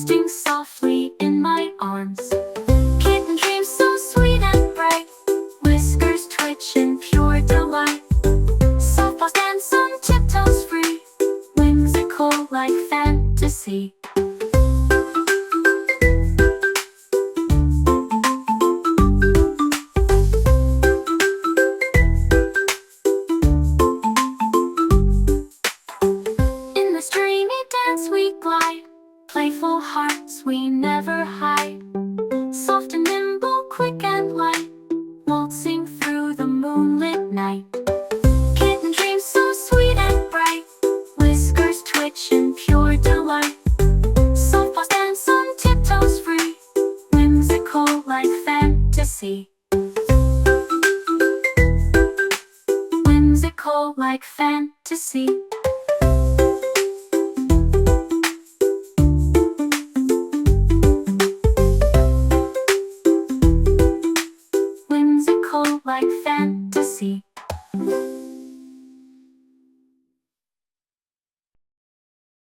resting softly in my arms. Kitten dreams so sweet and bright, whiskers twitch in pure delight. Soft paws dance on tiptoes free, whimsical like fantasy. In this dreamy dance we glide, playful hearts we never hide. Soft and nimble, quick and light, waltzing through the moonlit night. Kitten dreams so sweet and bright, whiskers twitch in pure delight. Soft paws dance on tiptoes free, whimsical like fantasy. Whimsical like fantasy.